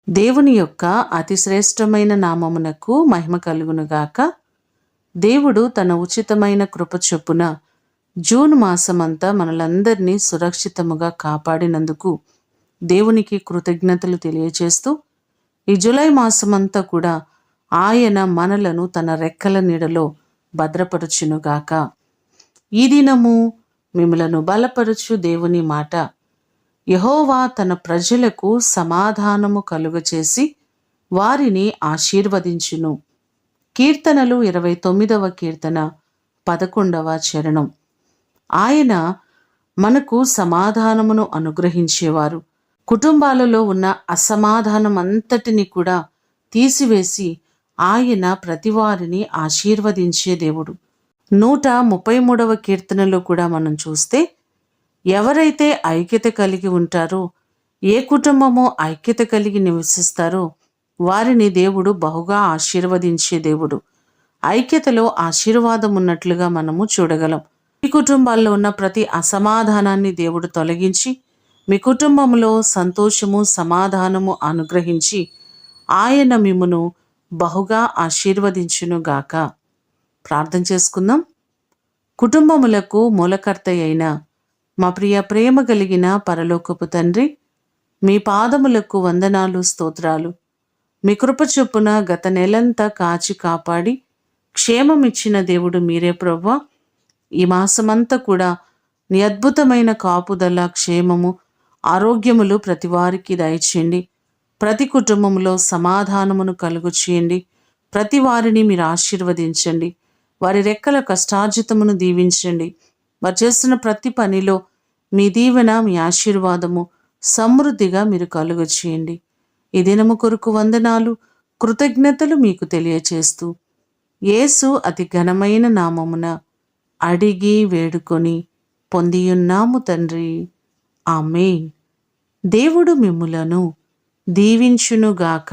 దేవుని యొక్క అతి శ్రేష్టమైన నామమునకు మహిమ కలుగునుగాక. దేవుడు తన ఉచితమైన కృప చొప్పున జూన్ మాసమంతా మనలందరినీ సురక్షితముగా కాపాడినందుకు దేవునికి కృతజ్ఞతలు తెలియచేస్తూ, ఈ జూలై మాసమంతా కూడా ఆయన మనలను తన రెక్కల నీడలో భద్రపరచునుగాక. ఈ దినము మిమ్మలను బలపరచు దేవుని మాట: యెహోవా తన ప్రజలకు సమాధానము కలుగచేసి వారిని ఆశీర్వదించును. కీర్తనలు 29వ కీర్తన 11వ చరణం. ఆయన మనకు సమాధానమును అనుగ్రహించేవారు. కుటుంబాలలో ఉన్న అసమాధానం అంతటిని కూడా తీసివేసి ఆయన ప్రతివారిని ఆశీర్వదించే దేవుడు. 133వ కీర్తనలో కూడా మనం చూస్తే, ఎవరైతే ఐక్యత కలిగి ఉంటారో, ఏ కుటుంబమో ఐక్యత కలిగి నివసిస్తారో వారిని దేవుడు బహుగా ఆశీర్వదించే దేవుడు. ఐక్యతలో ఆశీర్వాదం ఉన్నట్లుగా మనము చూడగలం. మీ కుటుంబాల్లో ఉన్న ప్రతి అసమాధానాన్ని దేవుడు తొలగించి మీ కుటుంబంలో సంతోషము, సమాధానము అనుగ్రహించి ఆయన మిమ్మును బహుగా ఆశీర్వదించునుగాక. ప్రార్థన చేసుకుందాం. కుటుంబములకు మూలకర్త అయిన మా ప్రియ ప్రేమ కలిగిన పరలోకపు తండ్రి, మీ పాదములకు వందనాలు, స్తోత్రాలు. మీ కృప చొప్పున గత నెలంతా కాచి కాపాడి క్షేమమిచ్చిన దేవుడు మీరే ప్రభువా. ఈ మాసమంతా కూడా నీ అద్భుతమైన కాపుదల, క్షేమము, ఆరోగ్యములు ప్రతి వారికి దయచేయండి. ప్రతి కుటుంబంలో సమాధానమును కలుగు చేయండి. ప్రతి వారిని మీరు ఆశీర్వదించండి. వారి రెక్కల కష్టార్జితమును దీవించండి. వారు చేస్తున్న ప్రతి పనిలో మీ దీవెన, మీ ఆశీర్వాదము సమృద్ధిగా మీరు కలుగ చేయండి. ఈ దినము కొరకు వందనాలు, కృతజ్ఞతలు మీకు తెలియచేస్తూ యేసు అతి ఘనమైన నామమున అడిగి వేడుకొని పొందియున్నాము తండ్రి. ఆమేన్. దేవుడు మిమ్ములను దీవించునుగాక.